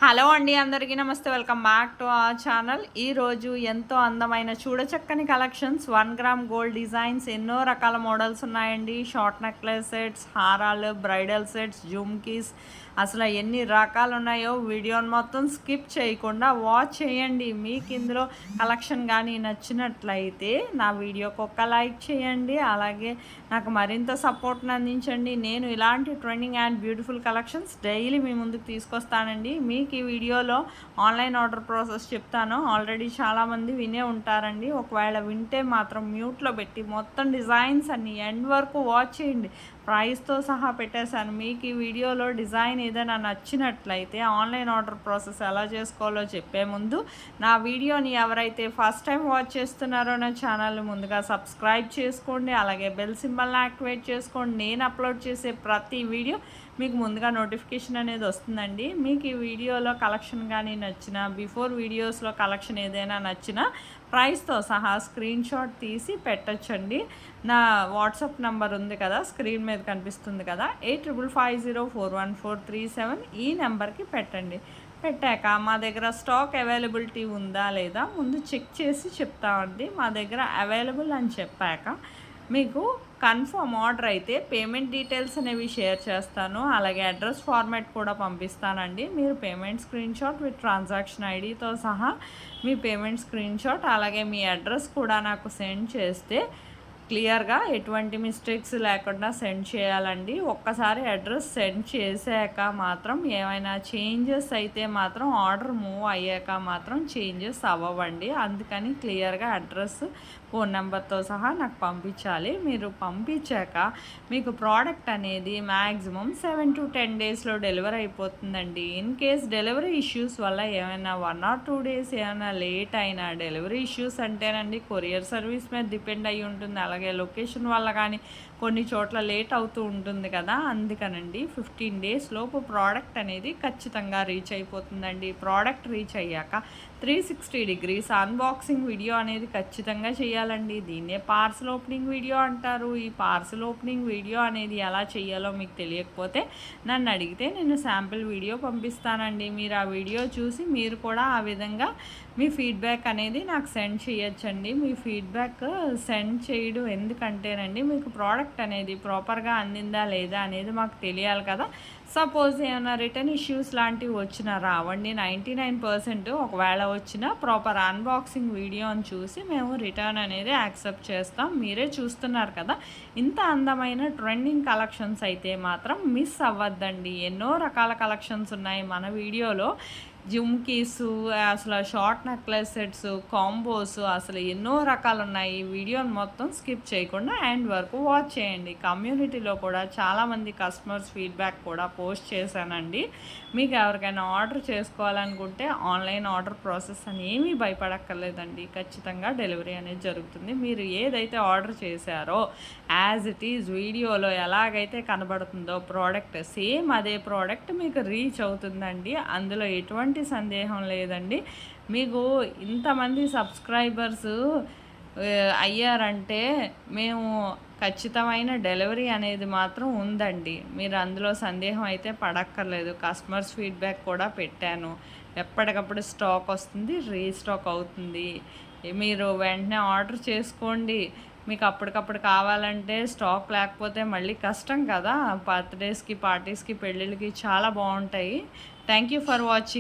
Hello అండి, అందరికీ నమస్తే. Welcome back to our channel. ఈరోజు ఎంతో అందమైన చూడచక్కని కలెక్షన్స్ 1 గ్రామ్ గోల్డ్ డిజైన్స్ ఎన్నో రకాల మోడల్స్ ఉన్నాయండి. షార్ట్ నెక్లెస్ సెట్స్, హారాలు, బ్రైడల్ సెట్స్, జుమ్కీస్, అసలు ఎన్ని రకాలు ఉన్నాయో వీడియోని మొత్తం స్కిప్ చేయకుండా వాచ్ చేయండి. మీకు ఇందులో కలెక్షన్ కానీ నచ్చినట్లయితే నా వీడియోకి ఒక లైక్ చేయండి. అలాగే నాకు మరింత సపోర్ట్ని అందించండి. నేను ఇలాంటి trending and beautiful collections daily మీ ముందుకు తీసుకొస్తానండి. మీకు ఈ వీడియోలో ఆన్లైన్ ఆర్డర్ ప్రాసెస్ చెప్తాను. ఆల్రెడీ చాలామంది వినే ఉంటారండి. ఒకవేళ వింటే మాత్రం మ్యూట్లో పెట్టి మొత్తం డిజైన్స్ అన్ని ఎండ్ వరకు వాచ్ చేయండి. ప్రైస్తో సహా పెట్టేశాను. మీకు ఈ వీడియోలో డిజైన్ ఏదైనా నచ్చినట్లయితే ఆన్లైన్ ఆర్డర్ ప్రాసెస్ ఎలా చేసుకోవాలో చెప్పే ముందు నా వీడియోని ఎవరైతే ఫస్ట్ టైం వాచ్ చేస్తున్నారో నా ఛానల్ని ముందుగా సబ్స్క్రైబ్ చేసుకోండి. అలాగే బెల్ సింబల్ని యాక్టివేట్ చేసుకోండి. నేను అప్లోడ్ చేసే ప్రతి వీడియో మీకు ముందుగా నోటిఫికేషన్ అనేది వస్తుందండి. మీకు ఈ వీడియోలో కలెక్షన్ కానీ నచ్చిన, బిఫోర్ వీడియోస్లో కలెక్షన్ ఏదైనా నచ్చినా ప్రైస్తో సహా స్క్రీన్ షాట్ తీసి పెట్టచ్చండి. నా వాట్సాప్ నెంబర్ ఉంది కదా, స్క్రీన్ మీద కనిపిస్తుంది కదా, 8550414337 ఈ నెంబర్కి పెట్టండి. పెట్టాక మా దగ్గర స్టాక్ అవైలబిలిటీ ఉందా లేదా ముందు చెక్ చేసి చెప్తామండి. మా దగ్గర అవైలబుల్ అని చెప్పాక మీకు కన్ఫర్మ్ ఆర్డర్ అయితే పేమెంట్ డీటెయిల్స్ అనేవి షేర్ చేస్తాను. అలాగే అడ్రస్ ఫార్మాట్ కూడా పంపిస్తానండి. మీరు payment screen shot with transaction ఐడితో సహా మీ పేమెంట్ స్క్రీన్ షాట్ అలాగే మీ అడ్రస్ కూడా నాకు సెండ్ చేస్తే క్లియర్గా ఎటువంటి మిస్టేక్స్ లేకుండా సెండ్ చేయాలండి. ఒక్కసారి అడ్రస్ సెండ్ చేశాక మాత్రం ఏమైనా చేంజెస్ అయితే మాత్రం ఆర్డర్ మూవ్ అయ్యాక మాత్రం చేంజెస్ అవ్వండి. అందుకని క్లియర్గా అడ్రస్, ఫోన్ నెంబర్తో సహా నాకు పంపించాలి. మీరు పంపించాక మీకు ప్రోడక్ట్ అనేది మ్యాక్సిమం 7 to 10 డేస్లో డెలివరీ అయిపోతుందండి. ఇన్ కేస్ డెలివరీ ఇష్యూస్ వల్ల ఏమైనా 1 or 2 డేస్ ఏమైనా లేట్ అయినా, డెలివరీ ఇష్యూస్ అంటేనండి కొరియర్ సర్వీస్ మీద డిపెండ్ అయ్యి ఉంటుంది. అలాగే లొకేషన్ వల్ల కానీ కొన్ని చోట్ల లేట్ అవుతూ ఉంటుంది కదా, అందుకనండి 15 డేస్ లోపు ప్రోడక్ట్ అనేది ఖచ్చితంగా రీచ్ అయిపోతుందండి. ప్రోడక్ట్ రీచ్ అయ్యాక 360 degrees అన్బాక్సింగ్ వీడియో అనేది ఖచ్చితంగా చేయాలండి. దీన్నే పార్సల్ ఓపెనింగ్ వీడియో అంటారు. ఈ పార్సల్ ఓపెనింగ్ వీడియో అనేది ఎలా చేయాలో మీకు తెలియకపోతే నన్ను అడిగితే నేను శాంపిల్ వీడియో పంపిస్తానండి. మీరు ఆ వీడియో చూసి మీరు కూడా ఆ విధంగా మీ ఫీడ్బ్యాక్ అనేది నాకు సెండ్ చేయొచ్చండి. మీ ఫీడ్బ్యాక్ సెండ్ చేయడం ఎందుకంటేనండి మీకు ప్రోడక్ట్ అనేది ప్రాపర్గా అందిందా లేదా అనేది మాకు తెలియాలి కదా. సపోజ్ ఏమైనా రిటర్న్ ఇష్యూస్ లాంటివి వచ్చినా రావండి. 99% ఒకవేళ వచ్చినా ప్రాపర్ అన్బాక్సింగ్ వీడియోని చూసి మేము రిటర్న్ అనేది యాక్సెప్ట్ చేస్తాం. మీరే చూస్తున్నారు కదా, ఇంత అందమైన ట్రెండింగ్ కలెక్షన్స్ అయితే మాత్రం మిస్ అవ్వద్దండి. ఎన్నో రకాల కలెక్షన్స్ ఉన్నాయి మన వీడియోలో. జుమ్కీస్, అసలు షార్ట్ నెక్లెస్ సెట్స్, కాంబోస్, అసలు ఎన్నో రకాలు ఉన్నాయి. ఈ వీడియోని మొత్తం స్కిప్ చేయకుండా ఎండ్ వరకు వాచ్ చేయండి. కమ్యూనిటీలో కూడా చాలామంది కస్టమర్స్ ఫీడ్బ్యాక్ కూడా పోస్ట్ చేశానండి. మీకు ఎవరికైనా ఆర్డర్ చేసుకోవాలనుకుంటే ఆన్లైన్ ఆర్డర్ ప్రాసెస్ అని ఏమీ భయపడక్కర్లేదండి. ఖచ్చితంగా డెలివరీ అనేది జరుగుతుంది. మీరు ఏదైతే ఆర్డర్ చేశారో యాజ్ ఇట్ ఈజ్ వీడియోలో ఎలాగైతే కనబడుతుందో ప్రోడక్ట్ సేమ్ అదే ప్రోడక్ట్ మీకు రీచ్ అవుతుందండి. అందులో ఎటువంటి సందేహం లేదండి. మీకు ఇంతమంది సబ్స్క్రైబర్స్ అయ్యారంటే మేము ఖచ్చితమైన డెలివరీ అనేది మాత్రం ఉందండి. మీరు అందులో సందేహం అయితే పడక్కర్లేదు. కస్టమర్స్ ఫీడ్బ్యాక్ కూడా పెట్టాను. ఎప్పటికప్పుడు స్టాక్ వస్తుంది, రీస్టాక్ అవుతుంది. మీరు వెంటనే ఆర్డర్ చేసుకోండి. మీకు అప్పటికప్పుడు కావాలంటే స్టాక్ లేకపోతే మళ్ళీ కష్టం కదా. బర్త్డేస్కి, పార్టీస్కి, పెళ్ళిళ్ళకి చాలా బాగుంటాయి. Thank you for watching.